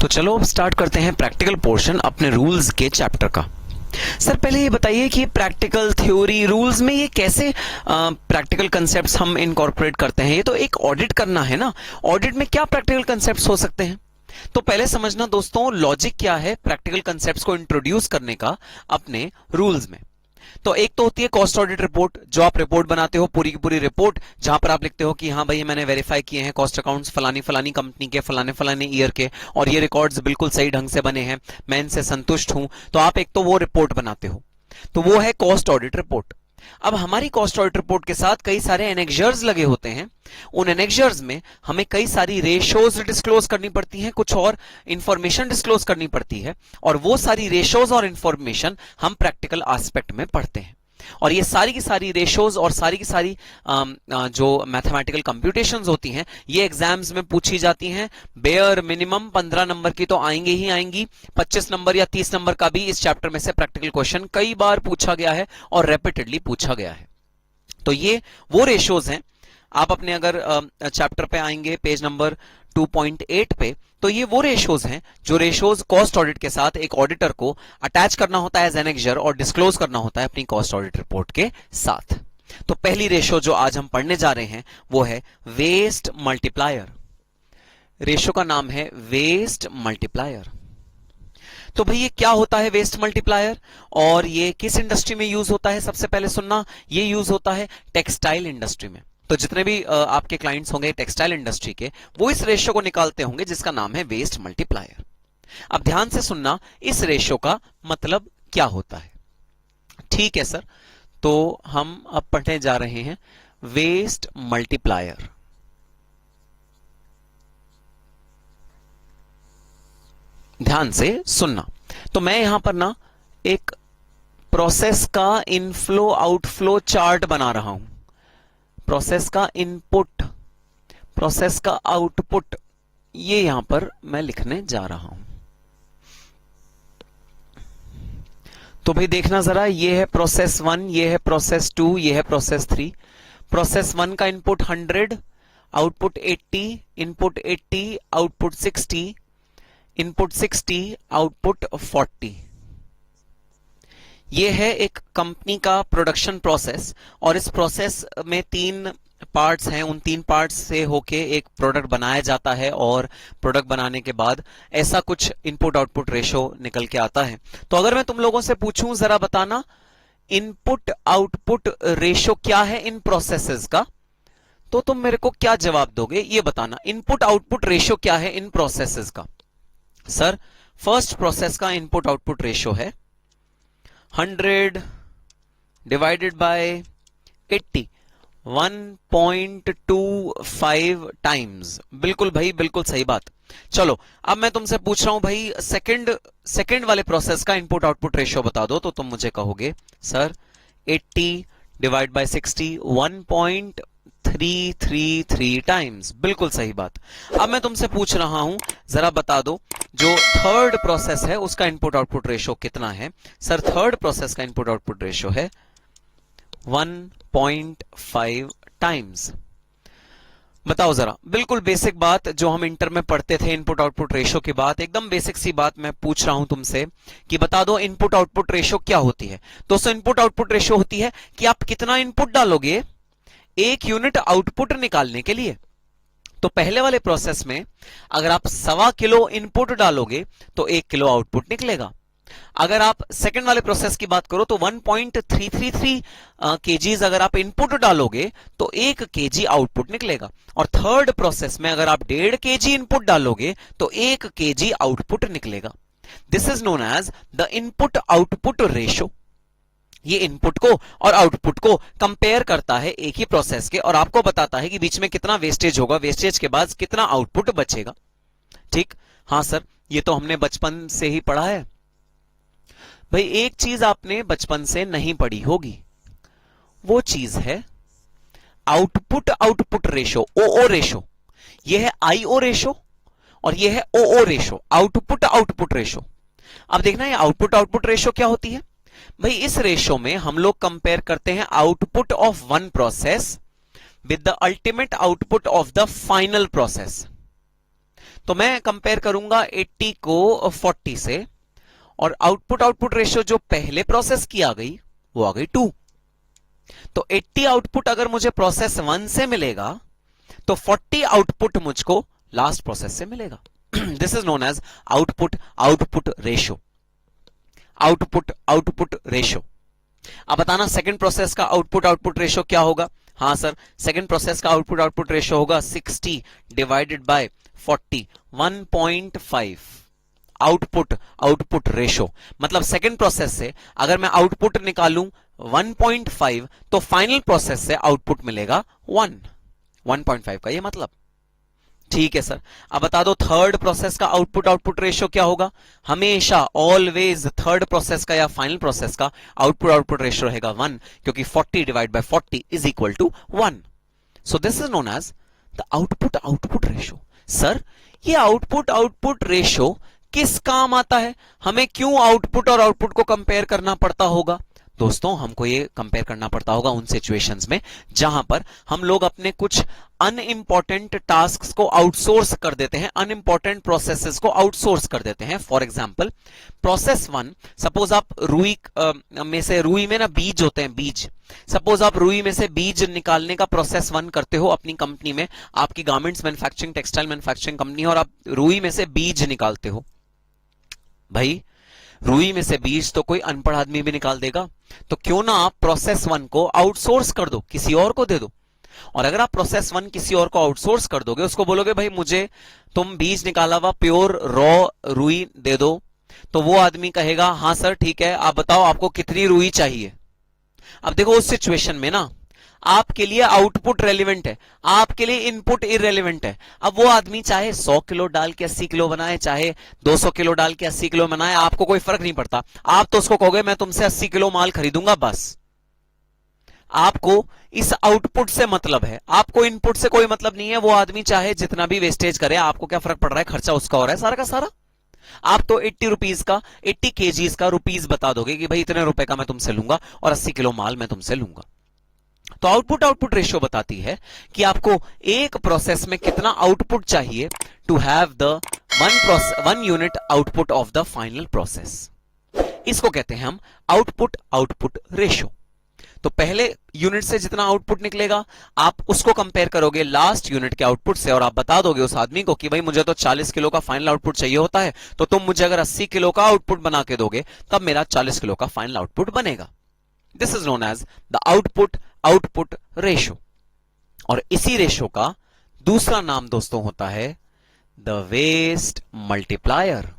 तो चलो अब स्टार्ट करते हैं प्रैक्टिकल पोर्शन अपने रूल्स के चैप्टर का। सर पहले ये बताइए कि प्रैक्टिकल थ्योरी रूल्स में ये कैसे प्रैक्टिकल कंसेप्ट्स हम इनकॉर्पोरेट करते हैं। ये तो एक ऑडिट करना है ना, ऑडिट में क्या प्रैक्टिकल कंसेप्ट्स हो सकते हैं। तो पहले समझना दोस्तों लॉजिक क्या है प्रैक्टिकल कंसेप्ट्स को इंट्रोड्यूस करने का अपने रूल्स में। तो एक तो होती है कॉस्ट ऑडिट रिपोर्ट, जो आप रिपोर्ट बनाते हो पूरी की पूरी रिपोर्ट, जहां पर आप लिखते हो कि हाँ भाई मैंने वेरीफाई किए हैं कॉस्ट अकाउंट्स फलानी फलानी कंपनी के फलाने फलाने ईयर के और ये रिकॉर्ड्स बिल्कुल सही ढंग से बने हैं, मैं इनसे संतुष्ट हूं। तो आप एक तो वो रिपोर्ट बनाते हो, तो वो है कॉस्ट ऑडिट रिपोर्ट। अब हमारी कॉस्ट ऑडिट रिपोर्ट के साथ कई सारे एनेक्जर्स लगे होते हैं। उन एनेक्जर्स में हमें कई सारी रेशोज डिस्क्लोज करनी पड़ती हैं, कुछ और इंफॉर्मेशन डिस्क्लोज करनी पड़ती है, और वो सारी रेशोज और इंफॉर्मेशन हम प्रैक्टिकल एस्पेक्ट में पढ़ते हैं। और ये सारी की सारी रेशोज और सारी की सारी जो मैथमेटिकल कंप्यूटेशंस होती हैं ये एग्जाम्स में पूछी जाती हैं। बेयर मिनिमम 15 नंबर की तो आएंगे ही आएंगी, 25 नंबर या 30 नंबर का भी इस चैप्टर में से प्रैक्टिकल क्वेश्चन कई बार पूछा गया है और रेपिटेडली पूछा गया है। तो ये वो रेशोज हैं। आप अपने अगर चैप्टर पे आएंगे पेज नंबर 2.8 पे, तो ये वो रेशोज हैं जो रेशोज कॉस्ट ऑडिट के साथ एक ऑडिटर को अटैच करना होता है एज एनेक्जर और डिस्क्लोज करना होता है अपनी कॉस्ट ऑडिट रिपोर्ट के साथ। तो पहली रेशो जो आज हम पढ़ने जा रहे हैं वो है वेस्ट मल्टीप्लायर। रेशो का नाम है वेस्ट मल्टीप्लायर। तो भाई ये क्या होता है वेस्ट मल्टीप्लायर और ये किस इंडस्ट्री में यूज होता है। सबसे पहले सुनना, ये यूज होता है टेक्सटाइल इंडस्ट्री में। तो जितने भी आपके क्लाइंट्स होंगे टेक्सटाइल इंडस्ट्री के, वो इस रेशियो को निकालते होंगे जिसका नाम है वेस्ट मल्टीप्लायर। अब ध्यान से सुनना, इस रेशियो का मतलब क्या होता है। ठीक है सर, तो हम अब पढ़ने जा रहे हैं वेस्ट मल्टीप्लायर। ध्यान से सुनना। तो मैं यहां पर ना एक प्रोसेस का इनफ्लो आउटफ्लो चार्ट बना रहा हूं। प्रोसेस का इनपुट, प्रोसेस का आउटपुट, ये यहां पर मैं लिखने जा रहा हूं। तो भाई देखना जरा, ये है प्रोसेस 1, ये है प्रोसेस 2, ये है प्रोसेस 3। प्रोसेस 1 का input 100, output 80, input 80, output 60, input 60, output 40। ये है एक कंपनी का प्रोडक्शन प्रोसेस और इस प्रोसेस में 3 पार्ट्स हैं। उन 3 पार्ट्स से होके एक प्रोडक्ट बनाया जाता है और प्रोडक्ट बनाने के बाद ऐसा कुछ इनपुट आउटपुट रेशो निकल के आता है। तो अगर मैं तुम लोगों से पूछूं जरा बताना इनपुट आउटपुट रेशो क्या है इन प्रोसेसेस का, तो तुम मेरे को क्या जवाब दोगे ये बताना। इनपुट आउटपुट रेशो क्या है इन प्रोसेसेस का। सर फर्स्ट प्रोसेस का इनपुट आउटपुट रेशो है 100 डिवाइडेड बाय 80, 1.25 टाइम्स। बिल्कुल भाई, बिल्कुल सही बात। चलो अब मैं तुमसे पूछ रहा हूं भाई सेकंड वाले प्रोसेस का इनपुट आउटपुट रेशियो बता दो। तो तुम मुझे कहोगे सर 80 डिवाइड बाय 60, 1.333 टाइम्स। बिल्कुल सही बात। अब मैं तुमसे पूछ रहा हूं जरा बता दो जो थर्ड प्रोसेस है उसका इनपुट आउटपुट रेशियो कितना है। सर थर्ड प्रोसेस का इनपुट आउटपुट रेशियो है 1.5 टाइम्स। बताओ जरा, बिल्कुल बेसिक बात जो हम इंटर में पढ़ते थे इनपुट आउटपुट रेशियो की बात, एकदम बेसिक सी बात मैं पूछ रहा हूं तुमसे कि बता दो इनपुट आउटपुट रेशियो क्या होती है। दोस्तों इनपुट आउटपुट रेशियो होती है कि आप कितना इनपुट डालोगे एक यूनिट आउटपुट निकालने के लिए। तो पहले वाले प्रोसेस में अगर आप 1.25 किलो इनपुट डालोगे तो 1 किलो आउटपुट निकलेगा। अगर आप सेकंड वाले प्रोसेस की बात करो तो 1.333 केजीज अगर आप इनपुट डालोगे तो 1 केजी आउटपुट निकलेगा। और थर्ड प्रोसेस में अगर आप 1.5 केजी इनपुट डालोगे तो 1 केजी आउटपुट निकलेगा। This is known as the input output ratio. ये इनपुट को और आउटपुट को कंपेयर करता है एक ही प्रोसेस के और आपको बताता है कि बीच में कितना वेस्टेज होगा, वेस्टेज के बाद कितना आउटपुट बचेगा। ठीक, हाँ सर ये तो हमने बचपन से ही पढ़ा है। भाई एक चीज आपने बचपन से नहीं पढ़ी होगी, वो चीज है आउटपुट आउटपुट रेशो, ओओ रेशो। ये है आईओ रेशो और ये है ओओ रेशो, आउटपुट आउटपुट रेशो। अब देखना ये आउटपुट आउटपुट रेशो क्या होती है। भाई इस रेशो में हम लोग कंपेयर करते हैं output of one process with the ultimate output of the final process. तो मैं कंपेयर करूंगा 80 को 40 से, और आउटपुट आउटपुट रेशियो जो पहले प्रोसेस की आ गई वो आ गई 2। तो 80 आउटपुट अगर मुझे प्रोसेस 1 से मिलेगा तो 40 आउटपुट मुझको लास्ट प्रोसेस से मिलेगा। This is known as output output ratio. Output output ratio. अब बताना सेकंड प्रोसेस का आउटपुट आउटपुट रेशियो क्या होगा? हाँ सर, सेकंड प्रोसेस का आउटपुट आउटपुट रेशियो होगा 60 divided by 40, 1.5 output output ratio. मतलब सेकंड प्रोसेस से अगर मैं आउटपुट निकालूं 1.5 तो फाइनल प्रोसेस से आउटपुट मिलेगा 1.5 का ये मतलब। ठीक है सर, अब बता दो थर्ड प्रोसेस का आउटपुट आउटपुट रेशियो क्या होगा? हमेशा ऑलवेज थर्ड प्रोसेस का या फाइनल प्रोसेस का आउटपुट आउटपुट रेशियो रहेगा 1, क्योंकि 40 divide by 40 is equal to 1। So this is known as the output output ratio. Sir, ये आउटपुट आउटपुट रेशियो किस काम आता है? हमें क्यों आउटपुट और आउटपुट को कंपेयर करना पड़ता होगा? दोस्तों, हमको ये कंपेयर करना पड़ता होगा उन सिचुएशंस में जहां पर हम लोग अपने कुछ अनइंपॉर्टेंट टास्क्स को आउटसोर्स कर देते हैं, अनइंपॉर्टेंट प्रोसेसेस को आउटसोर्स कर देते हैं। फॉर एग्जांपल प्रोसेस 1, सपोज आप रुई में ना बीज होते हैं, बीज। सपोज आप रुई में से बीज निकालने का प्रोसेस 1 करते हो अपनी कंपनी में, आपकी garments manufacturing textile manufacturing company, और आप रुई में से बीज निकालते हो। भाई, रुई में से बीज तो कोई अनपढ़ आदमी भी निकाल देगा, तो क्यों ना आप प्रोसेस 1 को आउटसोर्स कर दो, किसी और को दे दो। और अगर आप प्रोसेस 1 किसी और को आउटसोर्स कर दोगे, उसको बोलोगे भाई मुझे तुम बीज निकाला हुआ प्योर रॉ रुई दे दो, तो वो आदमी कहेगा हाँ सर ठीक है, आप बताओ आपको कितनी रुई चाहिए। अब देखो उस सिचुएशन में ना आपके लिए आउटपुट रेलिवेंट है, आपके लिए इनपुट इररेलेवेंट है। अब वो आदमी चाहे 100 किलो डाल के 80 किलो बनाए, चाहे 200 किलो डाल के 80 किलो बनाए, आपको कोई फर्क नहीं पड़ता। आप तो उसको कहोगे मैं तुमसे 80 किलो माल खरीदूंगा बस। आपको इस आउटपुट से मतलब है, आपको इनपुट से कोई मतलब नहीं है। वो आदमी चाहे जितना भी वेस्टेज करे, आपको क्या फर्क पड़ रहा है? खर्चा उसका हो रहा है सारा का सारा। आप तो 80 रुपीज का, 80 केजीज का रुपीज बता दोगे कि भाई इतने रुपए का मैं तुमसे लूंगा और 80 किलो माल मैं तुमसे लूंगा। तो आउटपुट आउटपुट रेशियो बताती है कि आपको एक प्रोसेस में कितना आउटपुट चाहिए to have the one unit output of the final process. इसको कहते हैं हम आउटपुट आउटपुट रेशियो। तो पहले यूनिट से जितना आउटपुट निकलेगा आप उसको कंपेयर करोगे लास्ट यूनिट के आउटपुट से, और आप बता दोगे उस आदमी को कि भाई मुझे तो 40 किलो का फाइनल आउटपुट चाहिए होता है, तो तुम मुझे अगर 80 किलो का आउटपुट बना के दोगे तब मेरा 40 किलो का फाइनल आउटपुट बनेगा। This is known as the output output ratio. और इसी रेशियो का दूसरा नाम दोस्तों होता है the waste multiplier.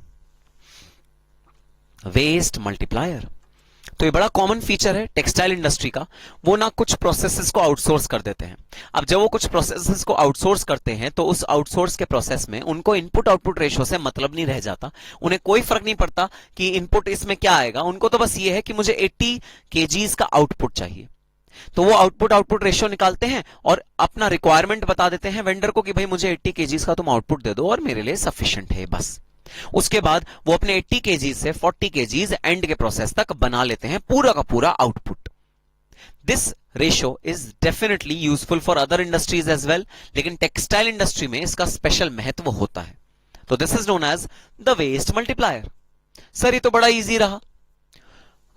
Waste multiplier. तो ये बड़ा कॉमन फीचर है टेक्सटाइल इंडस्ट्री का। वो ना कुछ प्रोसेसेस को आउटसोर्स कर देते हैं। अब जब वो कुछ प्रोसेसेस को आउटसोर्स करते हैं तो उस आउटसोर्स के प्रोसेस में उनको इनपुट आउटपुट रेशियो से मतलब नहीं रह जाता। उन्हें कोई फर्क नहीं पड़ता कि इनपुट इसमें क्या आएगा, उनको तो बस ये है कि मुझे 80 केजीज का आउटपुट चाहिए। तो वो आउटपुट आउटपुट रेशियो निकालते हैं और अपना रिक्वायरमेंट बता देते हैं वेंडर को कि भाई मुझे 80 केजीज का तुम आउटपुट दे दो और मेरे लिए सफिशिएंट है बस। उसके बाद वो अपने 80 केजीज से 40 केजीज एंड के प्रोसेस तक बना लेते हैं पूरा का पूरा output. This ratio is definitely useful for other industries as well, लेकिन टेक्सटाइल इंडस्ट्री में इसका स्पेशल महत्व होता है। तो this is known as the waste multiplier. Sir ये तो बड़ा इजी रहा,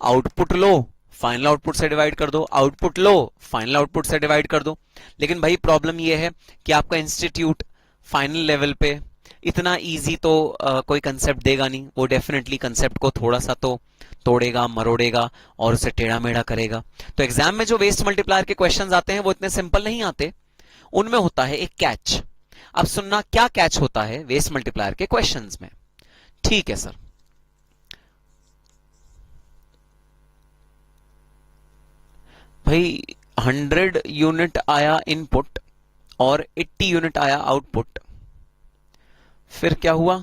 आउटपुट लो फाइनल आउटपुट से डिवाइड कर दो, आउटपुट लो फाइनल आउटपुट से डिवाइड कर दो। लेकिन भाई प्रॉब्लम यह है कि आपका इंस्टीट्यूट फाइनल लेवल पे इतना इजी तो कोई कंसेप्ट देगा नहीं। वो डेफिनेटली कंसेप्ट को थोड़ा सा तो तोड़ेगा मरोड़ेगा और उसे टेढ़ा मेढ़ा करेगा। तो एग्जाम में जो वेस्ट मल्टीप्लायर के क्वेश्चंस आते हैं वो इतने सिंपल नहीं आते, उनमें होता है एक कैच। अब सुनना क्या कैच होता है वेस्ट मल्टीप्लायर के क्वेश्चंस में। ठीक है सर, भाई 100 यूनिट आया इनपुट और 80 यूनिट आया आउटपुट, फिर क्या हुआ?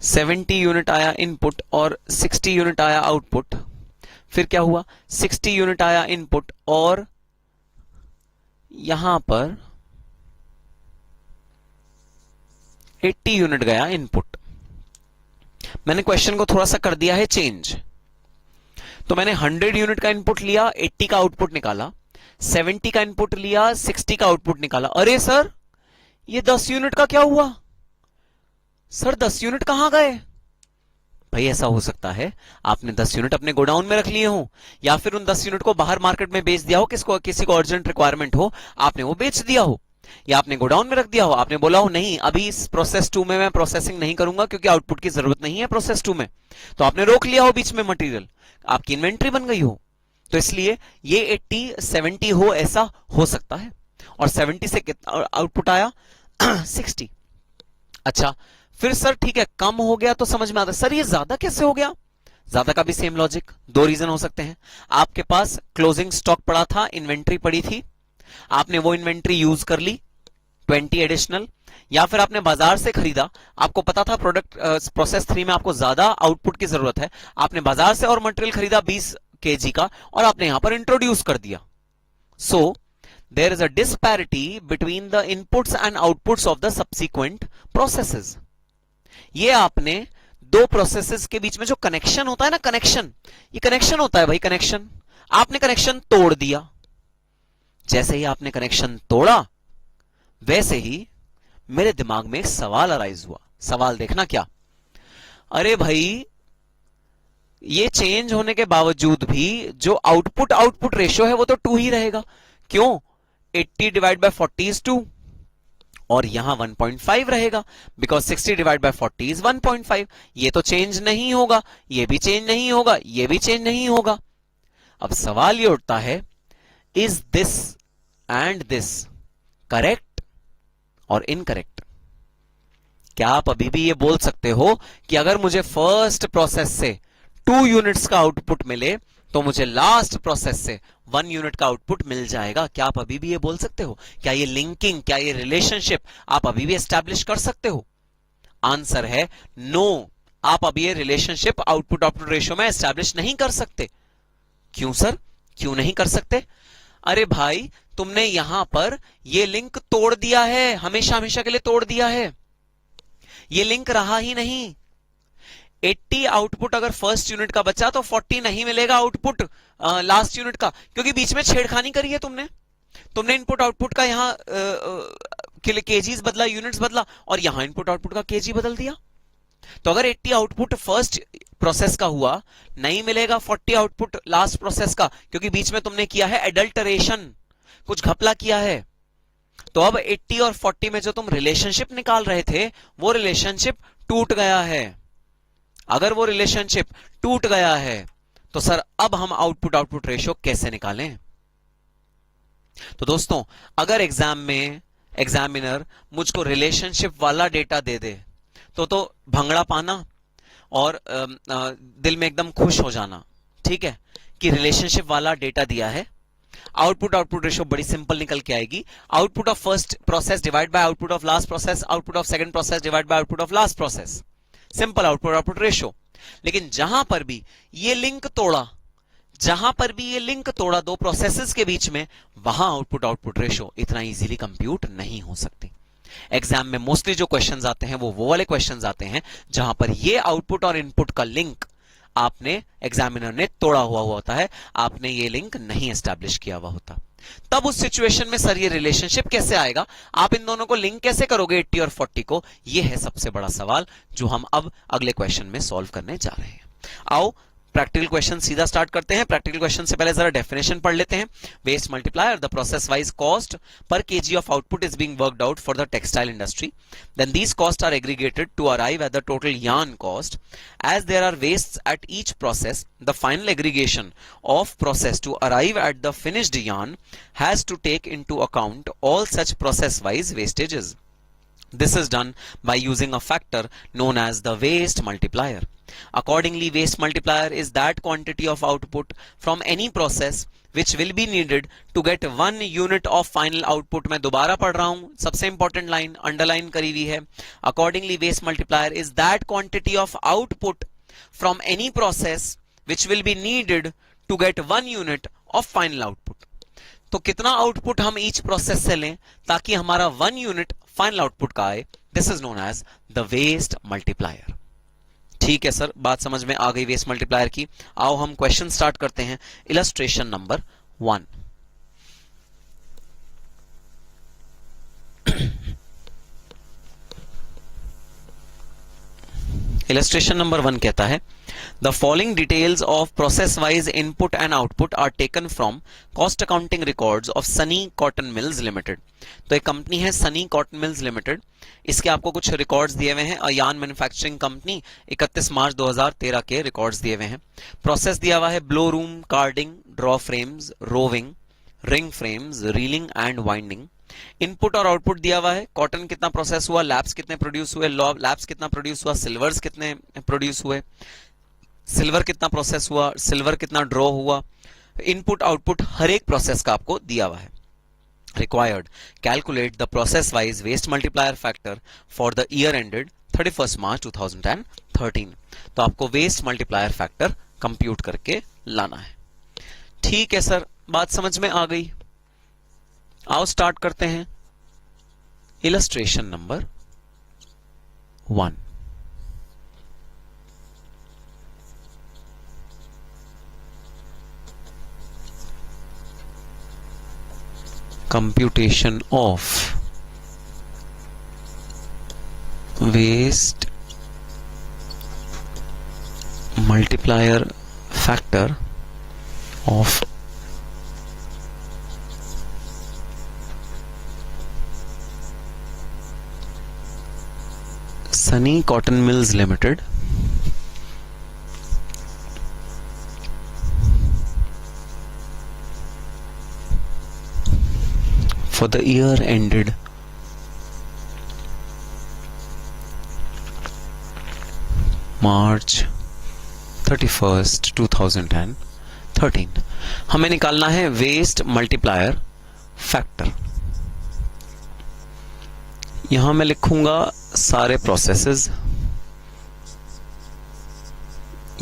70 यूनिट आया इनपुट और 60 यूनिट आया आउटपुट, फिर क्या हुआ? 60 यूनिट आया इनपुट और यहां पर 80 यूनिट गया इनपुट। मैंने क्वेश्चन को थोड़ा सा कर दिया है चेंज। तो मैंने 100 यूनिट का इनपुट लिया, 80 का आउटपुट निकाला। 70 का इनपुट लिया, 60 का आउटपुट निकाला। अरे सर ये 10 यूनिट का क्या हुआ सर, 10 यूनिट कहां गए? भाई ऐसा हो सकता है आपने 10 यूनिट अपने गोडाउन में रख लिए हो, या फिर उन 10 यूनिट को बाहर मार्केट में बेच दिया हो, किसी को अर्जेंट रिक्वायरमेंट हो, आपने वो बेच दिया हो, या आपने गोडाउन में रख दिया हो, आपने बोला हो नहीं अभी इस प्रोसेस 2 में मैं प्रोसेसिंग नहीं करूंगा क्योंकि आउटपुट की जरूरत नहीं है प्रोसेस 2 में, तो आपने रोक लिया हो बीच में मटेरियल, आपकी इन्वेंट्री बन गई हो। तो इसलिए ये 80 70 हो, ऐसा हो सकता है। और 70 से कितना आउटपुट आया 60। अच्छा फिर सर ठीक है कम हो गया तो समझ में आता है, सर ये ज्यादा कैसे हो गया? ज्यादा का भी सेम लॉजिक, दो रीजन हो सकते हैं। आपके पास क्लोजिंग स्टॉक पड़ा था, इन्वेंट्री पड़ी थी, आपने वो इन्वेंट्री यूज कर ली 20 एडिशनल, या फिर आपने बाजार से खरीदा, आपको पता था प्रोडक्ट प्रोसेस 3 में आपको ज्यादा आउटपुट की जरूरत है, आपने बाजार से और मटेरियल खरीदा 20 केजी का और आपने यहां पर इंट्रोड्यूस कर दिया। So there is a disparity between the inputs and outputs of the subsequent processes. ये आपने दो प्रोसेसेस के बीच में जो कनेक्शन होता है ना, कनेक्शन, ये कनेक्शन होता है भाई, कनेक्शन, आपने कनेक्शन तोड़ दिया। जैसे ही आपने कनेक्शन तोड़ा वैसे ही मेरे दिमाग में एक सवाल अराइज हुआ। सवाल देखना क्या, अरे भाई ये चेंज होने के बावजूद भी जो आउटपुट आउटपुट रेशियो है वो तो 2 ही रहेगा। क्यों? 80 डिवाइड बाय 40 इज 2 और यहां 1.5 रहेगा, बिकॉज 60 डिवाइड बाय 40 इज 1.5। ये तो चेंज नहीं होगा, ये भी चेंज नहीं होगा, ये भी चेंज नहीं होगा। अब सवाल ये उठता है, is this and this correct और इनकरेक्ट? क्या आप अभी भी ये बोल सकते हो कि अगर मुझे फर्स्ट प्रोसेस से 2 यूनिट्स का आउटपुट मिले तो मुझे लास्ट प्रोसेस से 1 यूनिट का आउटपुट मिल जाएगा? क्या आप अभी भी ये बोल सकते हो? क्या ये लिंकिंग, क्या ये रिलेशनशिप आप अभी भी एस्टैब्लिश कर सकते हो? आंसर है नो, आप अभी ये रिलेशनशिप आउटपुट आउटपुट रेशियो में एस्टैब्लिश नहीं कर सकते। क्यों सर, क्यों नहीं कर सकते? अरे भाई तुमने यहां पर ये लिंक तोड़ दिया है, हमेशा हमेशा के लिए तोड़ दिया है, ये लिंक रहा ही नहीं। 80 आउटपुट अगर फर्स्ट यूनिट का बचा तो 40 नहीं मिलेगा आउटपुट लास्ट यूनिट का, क्योंकि बीच में छेड़खानी करी है तुमने इनपुट आउटपुट का यहां केजीज बदला, यूनिट्स बदला, और यहां इनपुट आउटपुट का केजी बदल दिया। तो अगर 80 आउटपुट फर्स्ट प्रोसेस का हुआ, नहीं मिलेगा 40 आउटपुट लास्ट प्रोसेस का, क्योंकि बीच में तुमने किया है एडल्टरेशन, कुछ घपला किया है। तो अब 80 और 40 में जो तुम रिलेशनशिप निकाल रहे थे वो रिलेशनशिप टूट गया है। अगर वो रिलेशनशिप टूट गया है तो सर अब हम आउटपुट आउटपुट रेशियो कैसे निकालें? तो दोस्तों अगर एग्जाम में एग्जामिनर मुझको रिलेशनशिप वाला डेटा दे दे तो भंगड़ा पाना और दिल में एकदम खुश हो जाना, ठीक है, कि रिलेशनशिप वाला डेटा दिया है। आउटपुट आउटपुट रेशियो बड़ी सिंपल निकल के आएगी, output of first process divide by output of last process, output of second process divide by output of last process, simple output output ratio. लेकिन जहां पर भी ये लिंक तोड़ा, जहां पर भी ये लिंक तोड़ा दो प्रोसेसेस के बीच में, वहां आउटपुट आउटपुट रेशियो इतना इजीली कंप्यूट नहीं हो सकती। एग्जाम में मोस्टली जो क्वेश्चंस आते हैं वो वाले क्वेश्चंस आते हैं जहां पर ये आउटपुट और इनपुट का लिंक आपने एग्जामिनर ने तोड़ा हुआ होता है, आपने ये लिंक नहीं एस्टैब्लिश किया हुआ होता। तब उस सिचुएशन में सर ये रिलेशनशिप कैसे आएगा, आप इन दोनों को लिंक कैसे करोगे 80 और 40 को? ये है सबसे बड़ा सवाल जो हम अब अगले क्वेश्चन में सॉल्व करने जा रहे हैं। आओ प्रैक्टिकल क्वेश्चन सीधा स्टार्ट करते हैं। प्रैक्टिकल क्वेश्चन से पहले जरा डेफिनेशन पढ़ लेते हैं। Waste multiplier, the process wise cost per kg of output is being worked out for the textile industry. Then these costs are aggregated to arrive at the total yarn cost. As there are wastes at each process, the final aggregation of process to arrive at the finished yarn has to take into account all such process wise wastages. This is done by using a factor known as the waste multiplier. Accordingly, waste multiplier is that quantity of output from any process which will be needed to get 1 unit of final output. मैं दोबारा पढ़ रहा हूं, सबसे important line underline करी हुई है। Accordingly, waste multiplier is that quantity of output from any process which will be needed to get 1 unit of final output. तो कितना आउटपुट हम ईच प्रोसेस से लें ताकि हमारा 1 यूनिट फाइनल आउटपुट का आए, this is known as the waste multiplier. ठीक है सर, बात समझ में आ गई वेस्ट मल्टीप्लायर की। आओ हम क्वेश्चन स्टार्ट करते हैं। Illustration number 1। इलस्ट्रेशन नंबर 1 कहता है the following details of process wise input and output are taken from cost accounting records of Sunny Cotton Mills Limited. तो एक कंपनी है सनी कॉटन मिल्स लिमिटेड, इसके आपको कुछ रिकॉर्ड्स दिए हुए हैं। अयान मैन्युफैक्चरिंग कंपनी 31 मार्च 2013 के रिकॉर्ड्स दिए हुए हैं। प्रोसेस दिया हुआ है blow room, carding, draw frames, roving, ring frames, reeling and winding. Input और आउटपुट दिया हुआ है, कॉटन कितना प्रोसेस हुआ, लैब्स कितने प्रोड्यूस हुए, लैब्स कितना प्रोड्यूस हुआ, सिल्वर्स कितने प्रोड्यूस हुए, सिल्वर कितना प्रोसेस हुआ, सिल्वर कितना ड्रॉ हुआ। इनपुट आउटपुट हर एक प्रोसेस का आपको दिया हुआ है। Required calculate the process wise waste multiplier factor for the year ended 31 March 2013। तो आपको वेस्ट मल्टीप्लायर फैक्टर कंप्यूट करके लाना है। ठीक है सर, बात समझ में आ गई। आओ स्टार्ट करते हैं। Illustration number 1। Computation of waste multiplier factor of Sunny Cotton Mills Limited for the year ended March 31st 2013। हमें निकालना है वेस्ट मल्टीप्लायर फैक्टर। यहां मैं लिखूंगा सारे प्रोसेसेस,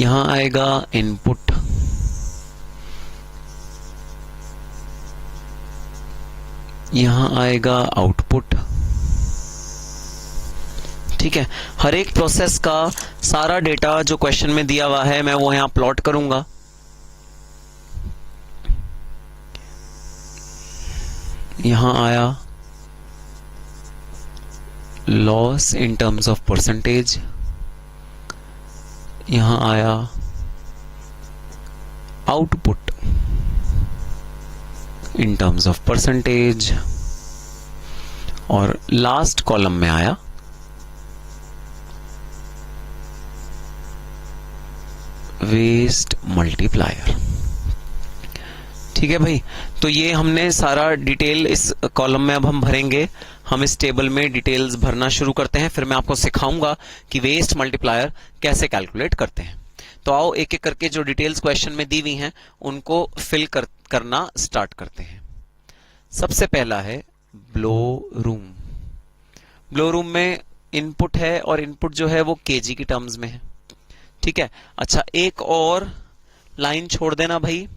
यहां आएगा इनपुट, यहां आएगा आउटपुट। ठीक है, हर एक प्रोसेस का सारा डेटा जो क्वेश्चन में दिया हुआ है मैं वो यहां प्लॉट करूंगा। यहां आया loss in terms of percentage, यहां आया output in terms of percentage, और लास्ट कॉलम में आया वेस्ट मल्टीप्लायर। ठीक है भाई, तो ये हमने सारा डिटेल इस कॉलम में अब हम भरेंगे। हम इस टेबल में डिटेल्स भरना शुरू करते हैं, फिर मैं आपको सिखाऊंगा कि वेस्ट मल्टीप्लायर कैसे कैलकुलेट करते हैं। तो आओ एक एक करके जो डिटेल्स क्वेश्चन में दी हुई हैं उनको फिल करना स्टार्ट करते हैं। सबसे पहला है ब्लो रूम। ब्लो रूम में इनपुट है और इनपुट जो है वो केजी की टर्म्स में है। ठीक है, अच्छा एक और लाइन छोड़ देना भाई,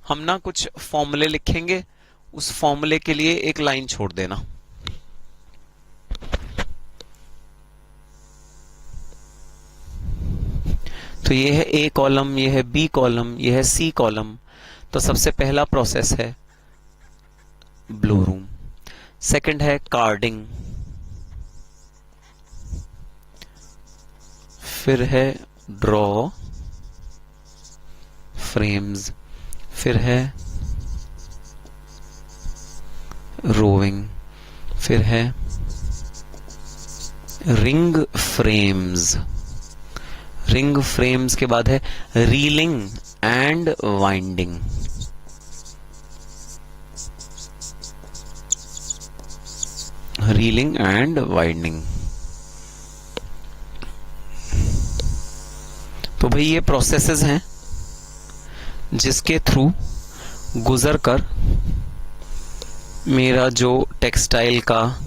हम ना कुछ फॉर्मूले लिखेंगे, उस फॉर्मूले के लिए एक लाइन छोड़ देना। तो ये है ए कॉलम, ये है बी कॉलम, ये है सी कॉलम। तो सबसे पहला प्रोसेस है ब्लो रूम, सेकंड है कार्डिंग, फिर है ड्रॉ फ्रेम्स, फिर है रोविंग, फिर है रिंग फ्रेम्स। रिंग फ्रेम्स के बाद है reeling and winding. Reeling and winding. तो भाई ये प्रोसेसेस हैं जिसके थ्रू गुजर कर मेरा जो टेक्सटाइल का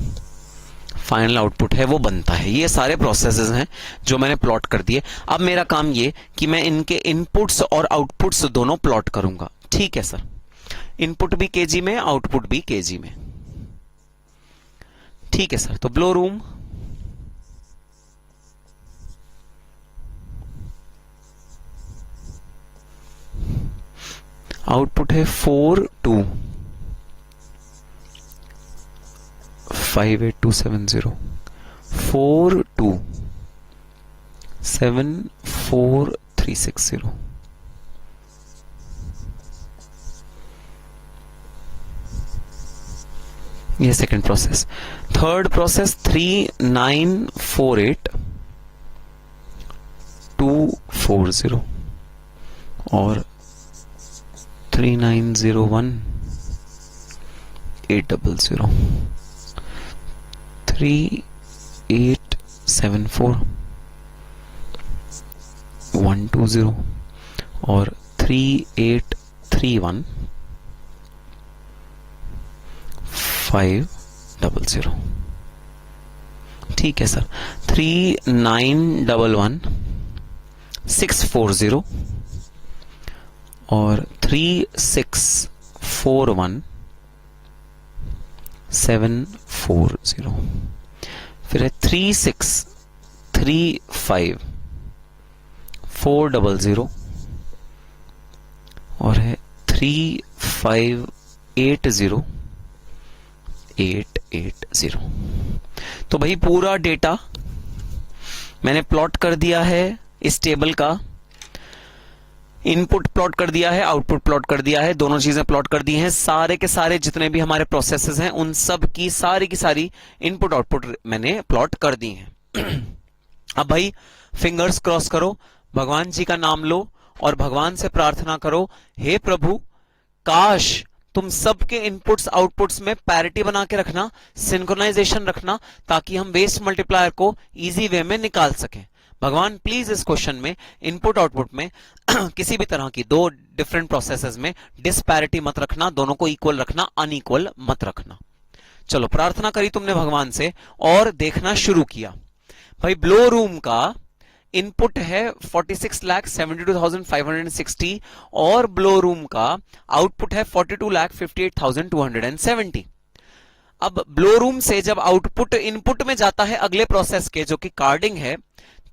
फाइनल आउटपुट है वो बनता है। ये सारे प्रोसेसेस हैं जो मैंने प्लॉट कर दिए। अब मेरा काम ये कि मैं इनके इनपुट्स और आउटपुट्स दोनों प्लॉट करूंगा। ठीक है सर, इनपुट भी केजी में, आउटपुट भी केजी में। ठीक है सर, तो ब्लो रूम आउटपुट है 4258270 42 74360। ये सेकेंड प्रोसेस। थर्ड प्रोसेस 3948240 और 3901800 3874120 और 3831500। ठीक है सर। 3911640 और 3641740। फिर है 3635400 और है 3580880। तो भाई पूरा डेटा मैंने प्लॉट कर दिया है इस टेबल का। इनपुट प्लॉट कर दिया है, आउटपुट प्लॉट कर दिया है, दोनों चीजें प्लॉट कर दी हैं। सारे के सारे जितने भी हमारे प्रोसेसेस हैं उन सब की सारी इनपुट आउटपुट मैंने प्लॉट कर दी हैं। अब भाई फिंगर्स क्रॉस करो, भगवान जी का नाम लो और भगवान से प्रार्थना करो, हे प्रभु काश तुम सबके इनपुट्स आउटपुट्स में पैरिटी बना के रखना, सिंक्रोनाइजेशन रखना, ताकि हम वेस्ट मल्टीप्लायर को इजी वे में निकाल सकें। भगवान प्लीज इस क्वेश्चन में इनपुट आउटपुट में किसी भी तरह की दो डिफरेंट प्रोसेसेस में डिस्पैरिटी मत रखना, दोनों को इक्वल रखना, अनइक्वल मत रखना। चलो प्रार्थना करी तुमने भगवान से और देखना शुरू किया। भाई ब्लो रूम का इनपुट है 46,72,560 और ब्लो रूम का आउटपुट है 42,58,270। अब ब्लो रूम से जब आउटपुट इनपुट में जाता है अगले प्रोसेस के जो कि कार्डिंग है,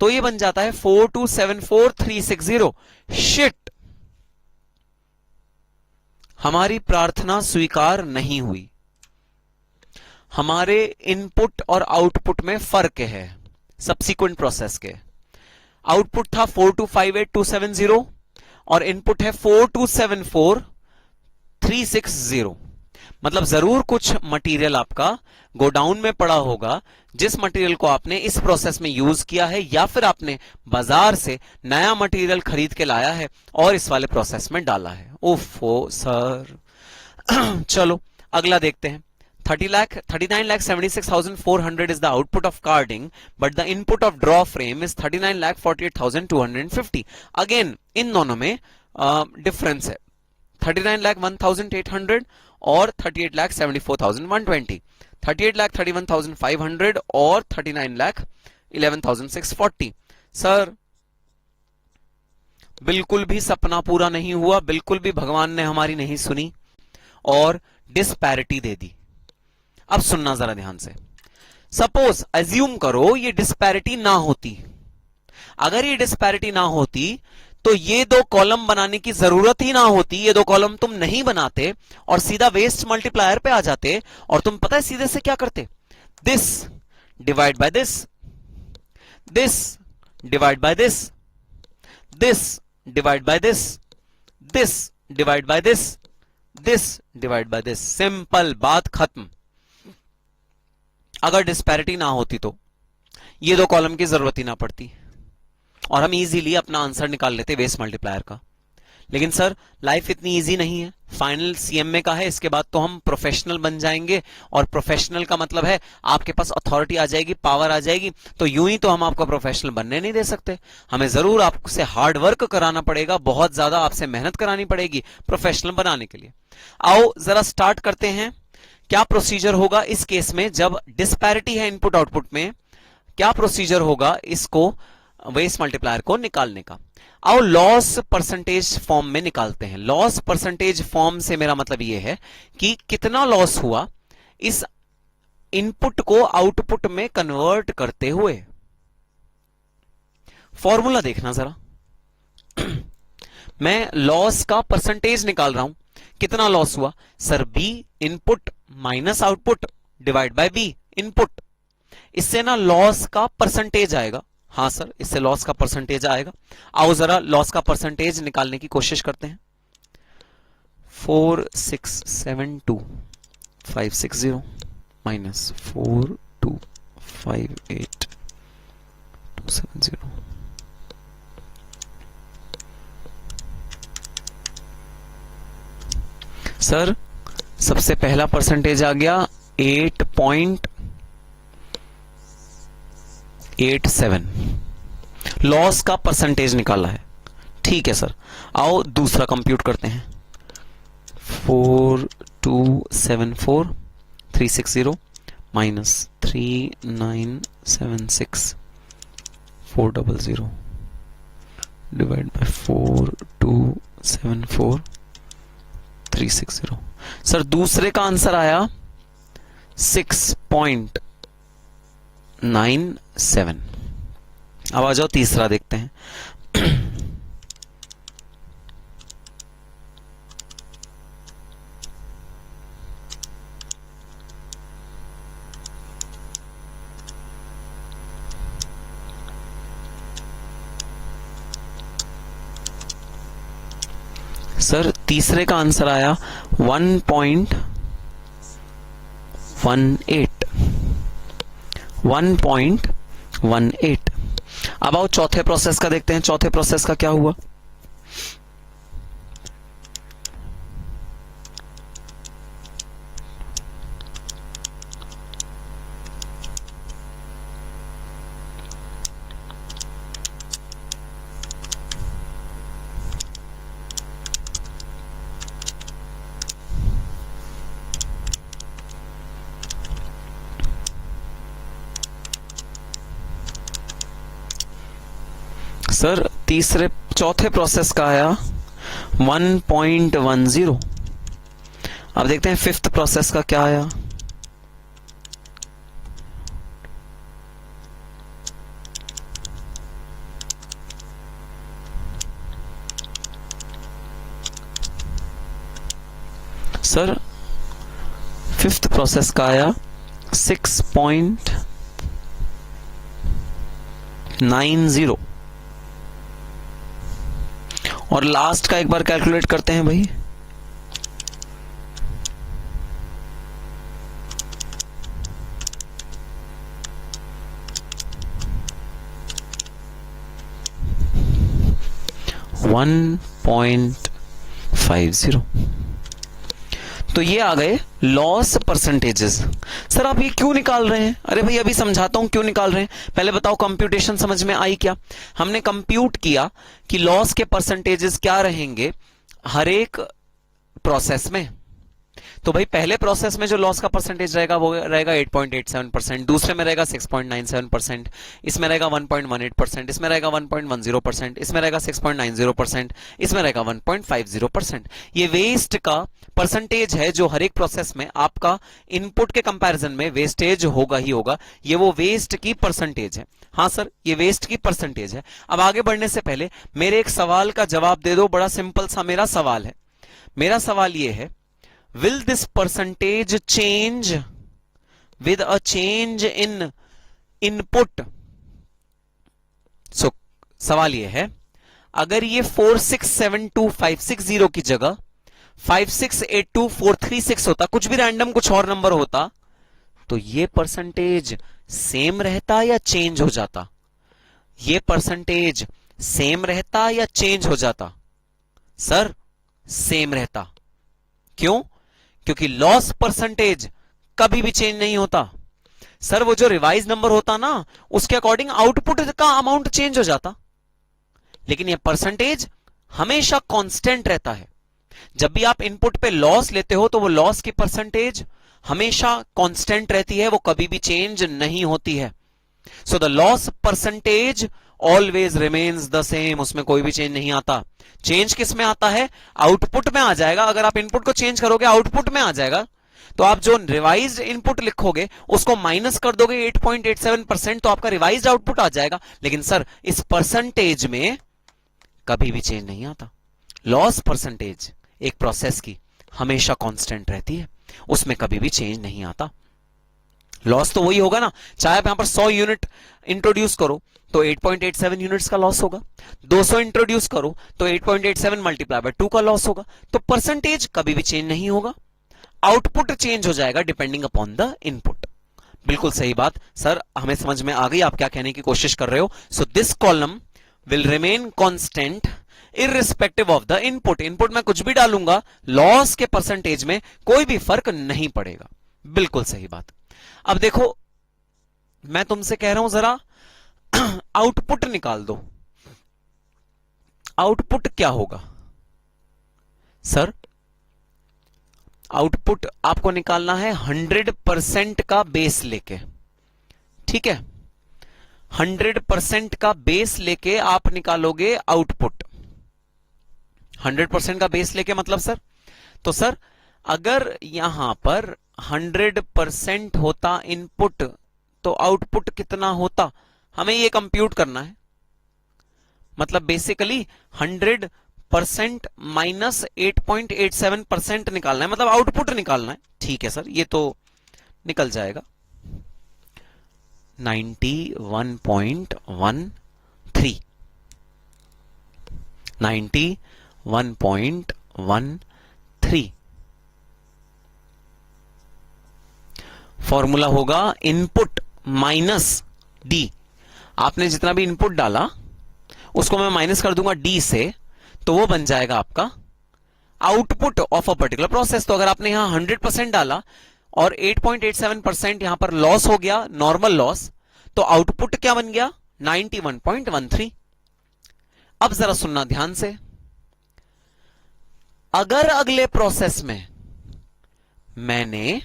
तो ये बन जाता है 4274360। शिट, हमारी प्रार्थना स्वीकार नहीं हुई। हमारे इनपुट और आउटपुट में फर्क है सब्सिक्वेंट प्रोसेस के। आउटपुट था 4258270 और इनपुट है 4274360। मतलब जरूर कुछ मटेरियल आपका गोडाउन में पड़ा होगा जिस मटेरियल को आपने इस प्रोसेस में यूज किया है, या फिर आपने बाजार से नया मटेरियल खरीद के लाया है और इस वाले प्रोसेस में डाला है। ओफो सर। चलो अगला देखते हैं। 39,76,400 is the output of carding, but the input of draw frame is 39,48,250. Again इन दोनों में डिफरेंस है। 39,01,800 और 38,74,120, 38,31,500 और 39,11,640। सर बिल्कुल भी सपना पूरा नहीं हुआ, बिल्कुल भी भगवान ने हमारी नहीं सुनी और डिस्पैरिटी दे दी। अब सुनना जरा ध्यान से। सपोज अज्यूम करो ये डिस्पैरिटी ना होती। अगर ये डिस्पैरिटी ना होती तो ये दो कॉलम बनाने की जरूरत ही ना होती, ये दो कॉलम तुम नहीं बनाते और सीधा वेस्ट मल्टीप्लायर पे आ जाते और तुम पता है सीधे से क्या करते, this divide by this, this divide by this, this divide by this, this divide by this, this divide by this. Simple, बात खत्म। अगर डिस्पैरिटी ना होती तो ये दो कॉलम की जरूरत ही ना पड़ती और हम इजीली अपना आंसर निकाल लेते वेस्ट मल्टीप्लायर का। लेकिन सर लाइफ इतनी इजी नहीं है। फाइनल सीएमए का है, इसके बाद तो हम प्रोफेशनल बन जाएंगे और प्रोफेशनल का मतलब है आपके पास अथॉरिटी आ जाएगी, पावर आ जाएगी। तो यूं ही तो हम आपको प्रोफेशनल बनने नहीं दे सकते, हमें जरूर आपसे हार्ड वर्क कराना पड़ेगा, बहुत ज्यादा आपसे मेहनत करानी पड़ेगी प्रोफेशनल बनाने के लिए। आओ जरा स्टार्ट करते हैं। क्या प्रोसीजर होगा इस केस में जब डिस्पैरिटी है इनपुट आउटपुट में, क्या प्रोसीजर होगा इसको वेस्ट मल्टीप्लायर को निकालने का। आओ लॉस परसेंटेज फॉर्म में निकालते हैं। लॉस परसेंटेज फॉर्म से मेरा मतलब यह है कि कितना लॉस हुआ इस इनपुट को आउटपुट में कन्वर्ट करते हुए। फॉर्मूला देखना जरा। मैं लॉस का परसेंटेज निकाल रहा हूं, कितना लॉस हुआ sir, B input minus output divide by B input. इससे ना लॉस का परसेंटेज आएगा, हाँ सर, इससे लॉस का परसेंटेज आएगा। आओ जरा लॉस का परसेंटेज निकालने की कोशिश करते हैं। 4672560 माइनस 4258270। सर सबसे पहला परसेंटेज आ गया 8.87, लॉस का परसेंटेज निकाला है। ठीक है सर, आओ दूसरा कंप्यूट करते हैं। 4274360 माइनस 3976400 डिवाइड बाय 4274360। सर दूसरे का आंसर आया 6.97। अब आ जाओ तीसरा देखते हैं। सर तीसरे का आंसर आया 1.18। अब आओ चौथे प्रोसेस का देखते हैं। चौथे प्रोसेस का क्या हुआ। सर चौथे प्रोसेस का आया 1.10। अब देखते हैं फिफ्थ प्रोसेस का क्या आया। सर फिफ्थ प्रोसेस का आया 6.90। और लास्ट का एक बार कैलकुलेट करते हैं भाई। $1.50। तो ये आ गए लॉस परसेंटेजेस। सर आप ये क्यों निकाल रहे हैं। अरे भाई अभी समझाता हूं क्यों निकाल रहे हैं। पहले बताओ कंप्यूटेशन समझ में आई क्या। हमने कंप्यूट किया कि लॉस के परसेंटेजेस क्या रहेंगे हर एक प्रोसेस में। तो भाई पहले प्रोसेस में जो लॉस का परसेंटेज रहेगा वो रहेगा 8.87%, दूसरे में रहेगा 6.97%, इसमें रहेगा 1.18%, इसमें रहेगा 1.10%, इसमें रहेगा 6.90%, इसमें रहेगा 1.50%। ये वेस्ट का परसेंटेज है जो हर एक प्रोसेस में आपका इनपुट के कंपैरिजन में वेस्टेज होगा ही होगा। ये वो वेस्ट की परसेंटेज है। हाँ सर ये वेस्ट की परसेंटेज है। अब आगे बढ़ने से पहले मेरे एक सवाल का जवाब दे दो। बड़ा सिंपल सा मेरा सवाल है। मेरा सवाल ये है, will this percentage change with a change in input? So सवाल ये है, अगर ये 4672560 की जगह 5682436 होता, कुछ भी रैंडम कुछ और नंबर होता, तो ये परसेंटेज सेम रहता या चेंज हो जाता। ये परसेंटेज सेम रहता या चेंज हो जाता। सर सेम रहता। क्यों। क्योंकि लॉस परसेंटेज कभी भी चेंज नहीं होता। सर वो जो रिवाइज नंबर होता ना उसके अकॉर्डिंग आउटपुट का अमाउंट चेंज हो जाता, लेकिन ये परसेंटेज हमेशा कांस्टेंट रहता है। जब भी आप इनपुट पे लॉस लेते हो तो वो लॉस की परसेंटेज हमेशा कांस्टेंट रहती है, वो कभी भी चेंज नहीं होती है। So the loss percentage always remains the same, उसमें कोई भी चेंज नहीं आता। चेंज किस में आता है, आउटपुट में आ जाएगा। अगर आप इनपुट को चेंज करोगे आउटपुट में आ जाएगा। तो आप जो रिवाइज्ड इनपुट लिखोगे उसको माइनस कर दोगे 8.87%, तो आपका रिवाइज्ड आउटपुट आ जाएगा। लेकिन सर इस परसेंटेज में कभी भी चेंज नहीं आता। लॉस परसेंटेज एक प्रोसेस की हमेशा कांस्टेंट रहती है, उसमें कभी भी चेंज नहीं आता। लॉस तो वही होगा ना, चाहे आप यहां पर 100 यूनिट इंट्रोड्यूस करो तो 8.87 यूनिट्स का लॉस होगा, 200 इंट्रोड्यूस करो तो 8.87 मल्टीप्लाई बाय 2 का लॉस होगा। तो परसेंटेज कभी भी चेंज नहीं होगा, आउटपुट चेंज हो जाएगा डिपेंडिंग अपॉन द इनपुट। बिल्कुल सही बात सर, हमें समझ में आ गई आप क्या कहने की कोशिश कर रहे हो। So this column will remain constant irrespective of the input. Input में कुछ भी डालूंगा, लॉस के परसेंटेज में कोई भी फर्क नहीं पड़ेगा। बिल्कुल सही बात। अब देखो मैं तुमसे कह रहा हूं जरा आउटपुट निकाल दो। आउटपुट क्या होगा सर? आउटपुट आपको निकालना है 100% का बेस लेके, ठीक है? 100% का बेस लेके आप निकालोगे आउटपुट। 100% का बेस लेके मतलब सर, तो सर अगर यहां पर 100% होता इनपुट तो आउटपुट कितना होता, हमें ये कंप्यूट करना है। मतलब बेसिकली 100% माइनस 8.87% निकालना है, मतलब आउटपुट निकालना है। ठीक है सर, ये तो निकल जाएगा 91.13 91.13 फॉर्मूला होगा इनपुट माइनस डी। आपने जितना भी इनपुट डाला उसको मैं माइनस कर दूंगा डी से, तो वो बन जाएगा आपका output of a particular process. तो अगर आपने यहां 100% डाला और 8.87% यहां पर लॉस हो गया, नॉर्मल लॉस, तो आउटपुट क्या बन गया 91.13। अब जरा सुनना ध्यान से, अगर अगले प्रोसेस में मैंने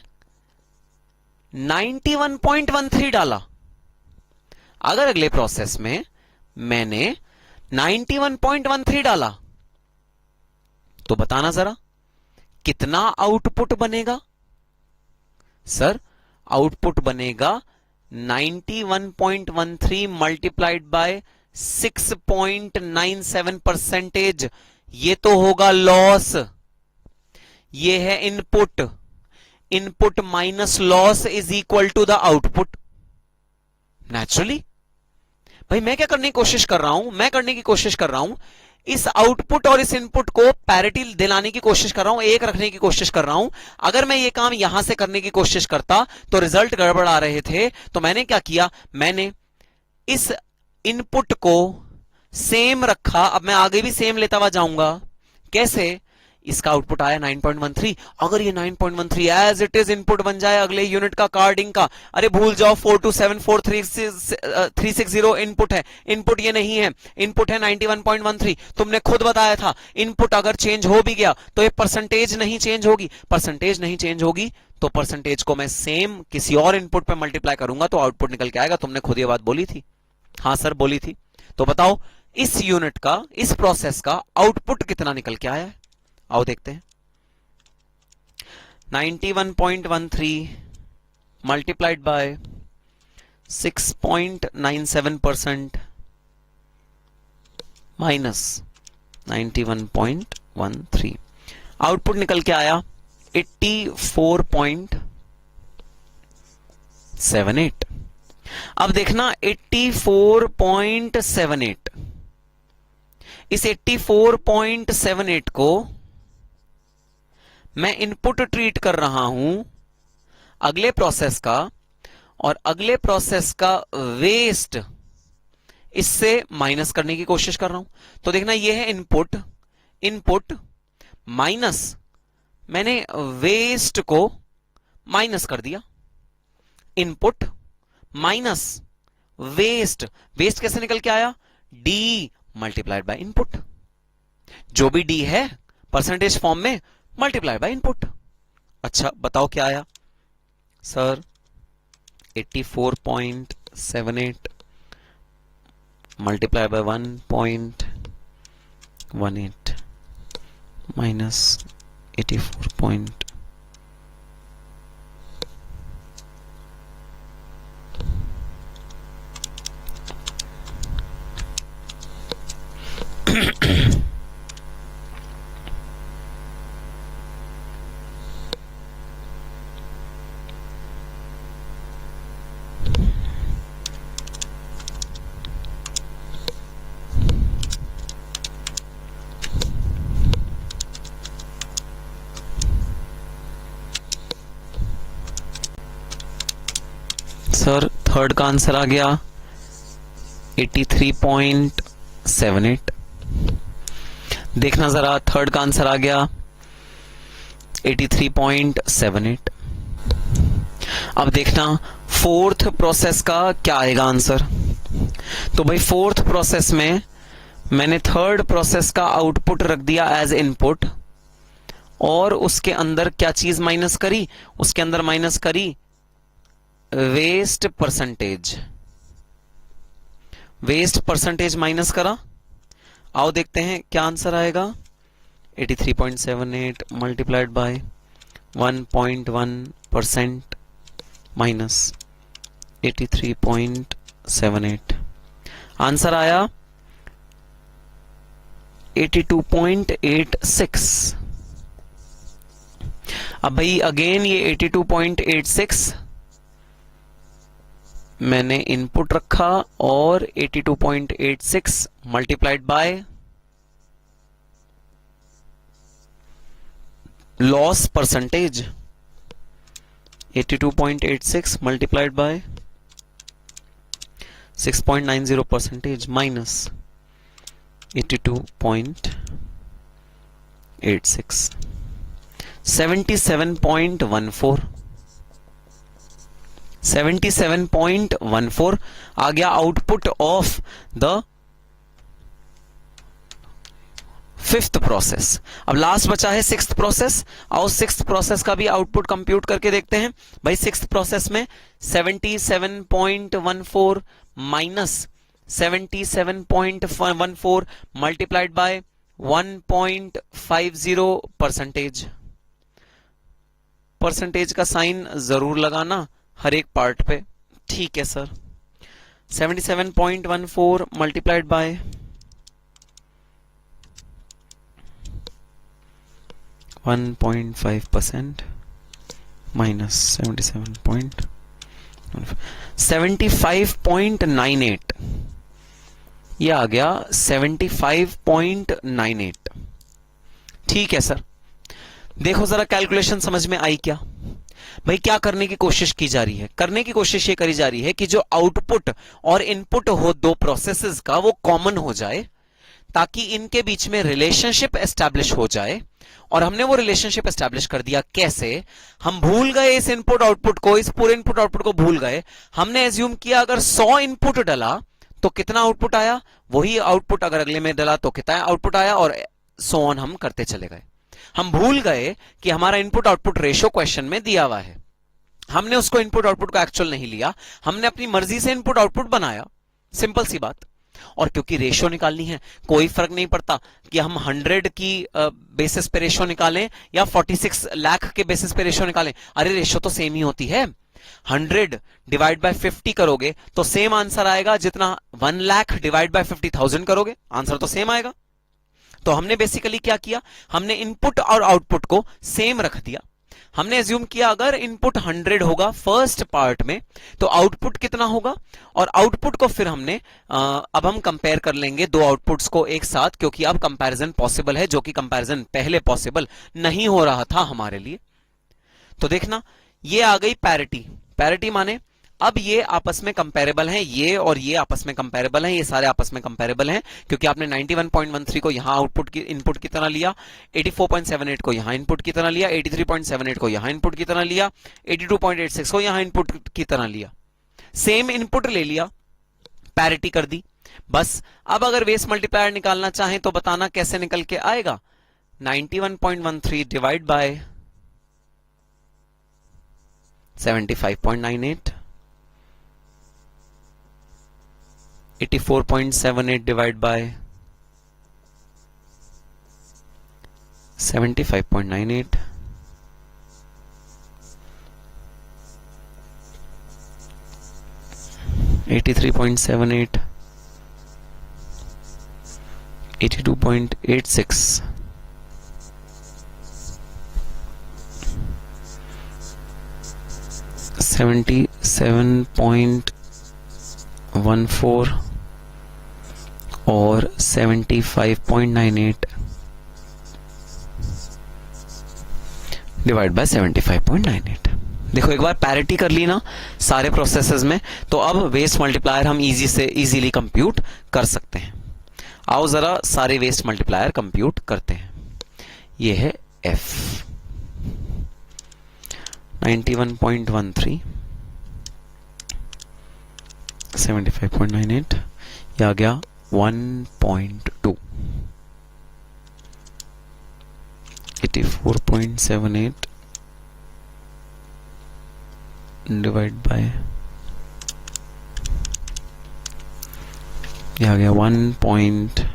91.13 डाला, अगर अगले प्रोसेस में मैंने 91.13 डाला, तो बताना जरा कितना आउटपुट बनेगा? सर आउटपुट बनेगा 91.13 मल्टीप्लाइड बाय 6.97%। ये तो होगा लॉस, ये है input. Input minus loss is equal to the output. Naturally भाई मैं क्या करने की कोशिश कर रहा हूं, मैं करने की कोशिश कर रहा हूं इस आउटपुट और इस इनपुट को पैरिटी दिलाने की कोशिश कर रहा हूं, एक रखने की कोशिश कर रहा हूं। अगर मैं ये काम यहां से करने की कोशिश करता तो रिजल्ट गड़बड़ आ रहे थे। तो मैंने क्या किया, मैंने इस इनपुट को सेम रखा। अब मैं आगे भी सेम लेता हुआ जाऊंगा। कैसे? इसका आउटपुट आया 9.13। अगर ये 9.13 एज इट इज इनपुट बन जाए अगले यूनिट का, कार्डिंग का, अरे भूल जाओ 4274360 इनपुट है। इनपुट ये नहीं है, इनपुट है 91.13। तुमने खुद बताया था इनपुट अगर चेंज हो भी गया तो ये परसेंटेज नहीं चेंज होगी। परसेंटेज नहीं चेंज होगी तो परसेंटेज को मैं सेम किसी और इनपुट पे मल्टीप्लाई करूंगा तो आउटपुट निकल के आएगा। तुमने खुद ये बात बोली थी। हाँ सर बोली थी। तो बताओ इस यूनिट का, इस प्रोसेस का आउटपुट कितना निकल के आया है? आओ देखते हैं। 91.13 मल्टीप्लाइड बाय 6.97% माइनस 91.13, आउटपुट निकल के आया 84.78। अब देखना 84.78, इस 84.78 को मैं इनपुट ट्रीट कर रहा हूं अगले प्रोसेस का, और अगले प्रोसेस का वेस्ट इससे माइनस करने की कोशिश कर रहा हूं। तो देखना ये है इनपुट, इनपुट माइनस मैंने वेस्ट को माइनस कर दिया। इनपुट माइनस वेस्ट, वेस्ट कैसे निकल के आया? D multiplied by input. जो भी डी है परसेंटेज फॉर्म में मल्टीप्लाइड बाय इनपुट। अच्छा बताओ क्या आया? Sir 84.78 multiply by 1.18 minus 84. Sir third का आंसर आ गया 83.78। देखना जरा, थर्ड का आंसर आ गया 83.78। अब देखना फोर्थ प्रोसेस का क्या आएगा आंसर। तो भाई फोर्थ प्रोसेस में मैंने थर्ड प्रोसेस का आउटपुट रख दिया एज इनपुट, और उसके अंदर क्या चीज माइनस करी, उसके अंदर माइनस करी waste percentage. Waste percentage minus करा। आओ देखते हैं क्या आंसर आएगा। 83.78 मल्टीप्लाइड बाय 1.1% माइनस 83.78, आंसर आया 82.86। अब भाई अगेन ये 82.86 मैंने इनपुट रखा, और 82.86 multiplied by loss percentage, 82.86 multiplied by 6.90% minus 82.86, 77.14 77.14 आ गया output of the fifth process. अब लास्ट बचा है सिक्स्थ प्रोसेस। आओ सिक्स्थ प्रोसेस का भी आउटपुट कंप्यूट करके देखते हैं। भाई सिक्स्थ प्रोसेस में 77.14 माइनस 77.14 मल्टीप्लाइड बाय 1.50 परसेंटेज का साइन जरूर लगाना हर एक पार्ट पे। ठीक है सर, 77.14 मल्टीप्लाइड बाय 1.5% माइनस 75.98, ये आ गया 75.98। ठीक है सर, देखो जरा कैलकुलेशन समझ में आई क्या। भाई क्या करने की कोशिश की जा रही है, करने की कोशिश ये करी जा रही है कि जो आउटपुट और इनपुट हो दो प्रोसेसेस का वो कॉमन हो जाए, ताकि इनके बीच में रिलेशनशिप एस्टैब्लिश हो जाए। और हमने वो रिलेशनशिप एस्टैब्लिश कर दिया कैसे, हम भूल गए इस इनपुट आउटपुट को, इस पूरे इनपुट आउटपुट को भूल गए। हमने एज्यूम किया अगर 100 इनपुट डाला तो कितना आउटपुट आया, वही आउटपुट अगर अगले में डाला तो कितना आउटपुट आया, और सो ऑन हम करते चले गए। हम भूल गए कि हमारा इनपुट आउटपुट रेशो क्वेश्चन में दिया हुआ है। हमने उसको इनपुट आउटपुट को एक्चुअल नहीं लिया, हमने अपनी मर्जी से इनपुट आउटपुट बनाया, सिंपल सी बात। और क्योंकि रेशो निकालनी है, कोई फर्क नहीं पड़ता कि हम 100 की बेसिस पे रेशो निकालें या 46 लाख के बेसिस पे रेशो निकालें, अरे रेशो तो सेम ही होती है। 100 डिवाइड बाय 50 करोगे तो सेम आंसर आएगा जितना 1 लाख डिवाइड बाय 50,000 करोगे, आंसर तो सेम आएगा। तो हमने बेसिकली क्या किया, हमने इनपुट और आउटपुट को सेम रख दिया। हमने एज्यूम किया अगर इनपुट 100 होगा फर्स्ट पार्ट में तो आउटपुट कितना होगा, और आउटपुट को फिर हमने अब हम कंपेयर कर लेंगे दो आउटपुट्स को एक साथ, क्योंकि अब कंपैरिजन पॉसिबल है, जो कि कंपैरिजन पहले पॉसिबल नहीं हो रहा था हमारे लिए। तो देखना ये आ गई पैरिटी। पैरिटी माने अब ये आपस में कंपेरेबल हैं, ये और ये आपस में कंपेरेबल हैं, ये सारे आपस में कंपेरेबल हैं, क्योंकि आपने 91.13 को यहां आउटपुट की इनपुट की तरह लिया, 84.78 को यहां इनपुट की तरह लिया, 83.78 को यहां इनपुट की तरह लिया, 82.86 को यहां इनपुट की तरह लिया, सेम इनपुट ले लिया, पैरिटी कर दी। बस अब अगर बेस मल्टीप्लायर निकालना चाहें तो बताना कैसे निकल के आएगा। 91.13 डिवाइड बाय 75.98, 84.78 डिवाइड बाय 75.98, 83.78, 82.86, 77.14 और 75.98 डिवाइड बाय 75.98। देखो एक बार पैरिटी कर ली ना सारे प्रोसेसेस में, तो अब वेस्ट मल्टीप्लायर हम इजीली कंप्यूट कर सकते हैं। आओ जरा सारे वेस्ट मल्टीप्लायर कंप्यूट करते हैं। ये है F 91.13 75.98, ये आ गया 1.2 84.78 डिवाइड बाय, ये आ गया 1.12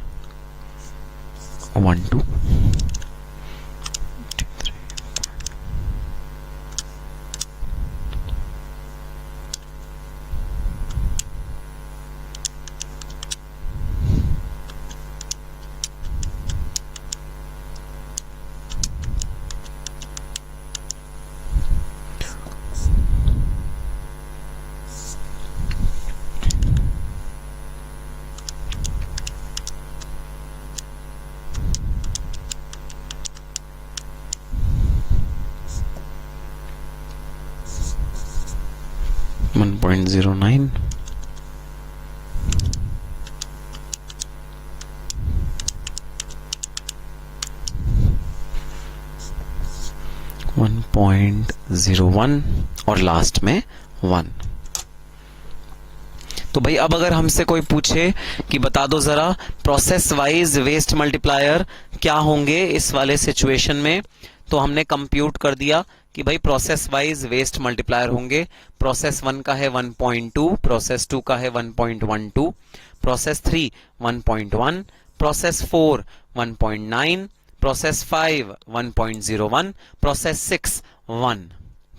1.09 1.01 और लास्ट में 1। तो भाई अब अगर हमसे कोई पूछे कि बता दो जरा प्रोसेस वाइज वेस्ट मल्टीप्लायर क्या होंगे इस वाले सिचुएशन में, तो हमने कंप्यूट कर दिया कि भाई प्रोसेस वाइज वेस्ट मल्टीप्लायर होंगे। प्रोसेस 1 का है 1.2, प्रोसेस 2 का है 1.12, process 3 1.1, process 4 1.9, process 5 1.01, process 6 1।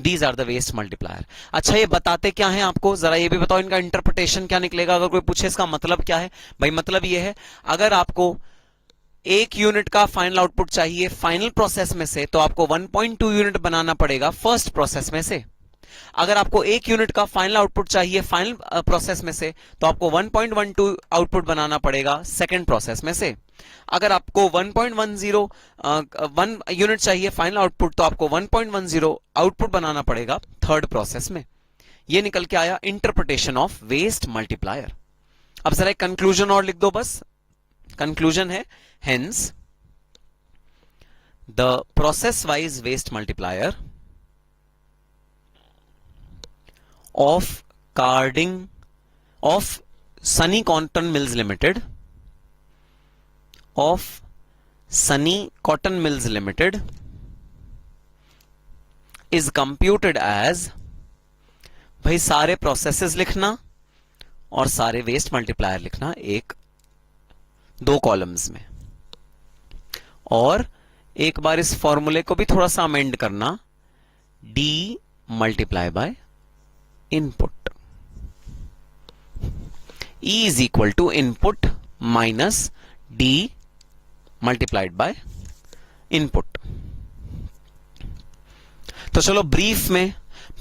These are the waste multiplier. अच्छा ये बताते क्या है आपको, जरा ये भी बताओ इनका इंटरप्रिटेशन क्या निकलेगा अगर कोई पूछे इसका मतलब क्या है। भाई मतलब ये है अगर आपको एक यूनिट का फाइनल आउटपुट चाहिए फाइनल प्रोसेस में से, तो आपको 1.2 यूनिट बनाना पड़ेगा फर्स्ट प्रोसेस में से। अगर आपको एक यूनिट का फाइनल आउटपुट चाहिए फाइनल प्रोसेस में से, तो आपको 1.12 आउटपुट बनाना पड़ेगा सेकंड प्रोसेस में से। अगर आपको 1.10 1 यूनिट चाहिए फाइनल आउटपुट, तो आपको 1.10 आउटपुट बनाना पड़ेगा थर्ड प्रोसेस में। ये निकल के आया इंटरप्रिटेशन ऑफ वेस्ट मल्टीप्लायर। अब जरा एक कंक्लूजन और लिख दो बस। कंक्लूजन है hence the process wise waste multiplier of Sunny Cotton Mills Limited is computed as, भाई सारे प्रोसेसेस लिखना और सारे वेस्ट मल्टीप्लायर लिखना एक दो कॉलम्स में, और एक बार इस फॉर्मूले को भी थोड़ा सा अमेंड करना, d multiply by input, E is equal to input minus d multiplied by input. तो चलो ब्रीफ में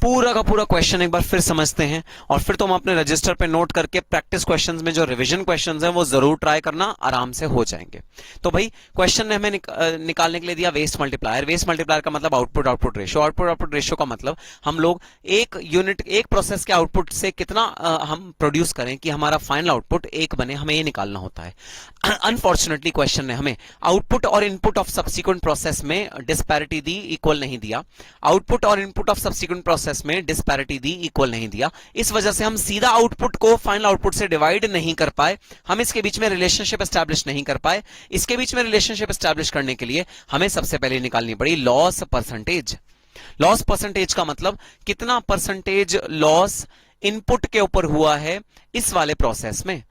पूरा का पूरा क्वेश्चन एक बार फिर समझते हैं, और फिर तुम अपने रजिस्टर पे नोट करके प्रैक्टिस क्वेश्चंस में जो रिवीजन क्वेश्चंस हैं वो जरूर ट्राई करना, आराम से हो जाएंगे। तो भाई क्वेश्चन ने हमें निकालने के लिए दिया वेस्ट मल्टीप्लायर। वेस्ट मल्टीप्लायर का मतलब output output ratio. Output ratio का मतलब हम लोग एक यूनिट एक प्रोसेस के आउटपुट से कितना हम प्रोड्यूस करें कि हमारा फाइनल आउटपुट एक बने, हमें ये निकालना होता है। अनफॉर्चुनेटली क्वेश्चन ने हमें आउटपुट और इनपुट ऑफ सब्सिक्वेंट प्रोसेस में डिस्पैरिटी दी, इक्वल नहीं दिया। आउटपुट और इनपुट ऑफ सब्सिक्वेंट प्रोसेस में डिस्पैरिटी दी, इक्वल नहीं दिया। इस वजह से हम सीधा आउटपुट को फाइनल आउटपुट से डिवाइड नहीं कर पाए, हम इसके बीच में रिलेशनशिप एस्टैब्लिश नहीं कर पाए। इसके बीच में रिलेशनशिप एस्टैब्लिश करने के लिए हमें सबसे पहले निकालनी पड़ी लॉस परसेंटेज। लॉस परसेंटेज का मतलब कितना परसेंटेज लॉस इनपुट के ऊपर हुआ है इस वाले प्रोसेस में,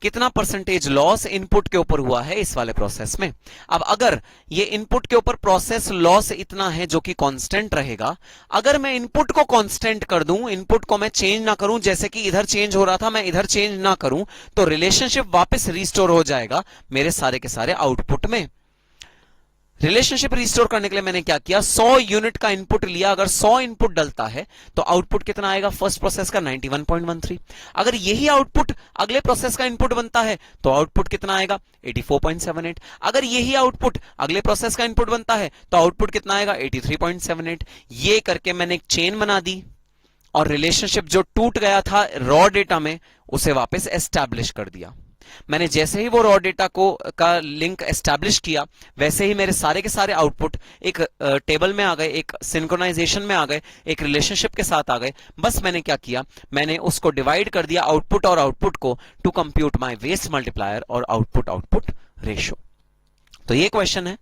कितना परसेंटेज लॉस इनपुट के ऊपर हुआ है इस वाले प्रोसेस में। अब अगर ये इनपुट के ऊपर प्रोसेस लॉस इतना है जो कि कांस्टेंट रहेगा, अगर मैं इनपुट को कांस्टेंट कर दूं, इनपुट को मैं चेंज ना करूं, जैसे कि इधर चेंज हो रहा था मैं इधर चेंज ना करूं, तो रिलेशनशिप वापस रिस्टोर हो जाएगा मेरे सारे के सारे आउटपुट में। रिलेशनशिप रिस्टोर करने के लिए मैंने क्या किया, 100 यूनिट का इनपुट लिया। अगर 100 इनपुट डलता है तो आउटपुट कितना आएगा फर्स्ट प्रोसेस का 91.13। अगर यही आउटपुट अगले प्रोसेस का इनपुट बनता है तो आउटपुट कितना आएगा 84.78। अगर यही आउटपुट अगले प्रोसेस का इनपुट बनता है तो आउटपुट कितना आएगा 83.78। ये करके मैंने एक चेन बना दी और रिलेशनशिप जो टूट गया था रॉ डेटा में उसे वापस एस्टैब्लिश कर दिया। मैंने जैसे ही वो रॉ डेटा का लिंक एस्टैब्लिश किया वैसे ही मेरे सारे के सारे आउटपुट एक टेबल में आ गए, एक सिंक्रोनाइजेशन में आ गए, एक रिलेशनशिप के साथ आ गए। बस मैंने क्या किया, मैंने उसको डिवाइड कर दिया आउटपुट और आउटपुट को to compute my waste multiplier और आउटपुट रेशो। तो ये क्वेश्चन है,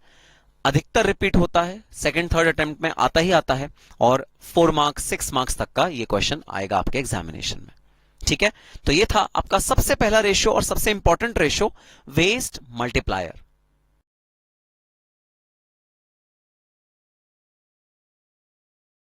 अधिकतर रिपीट होता है, सेकंड थर्ड अटेम्प्ट में आता ही आता है और 4 मार्क्स 6 मार्क्स तक का ये क्वेश्चन आएगा आपके एग्जामिनेशन में। ठीक है, तो ये था आपका सबसे पहला रेशो और सबसे इंपॉर्टेंट रेशो, वेस्ट मल्टीप्लायर।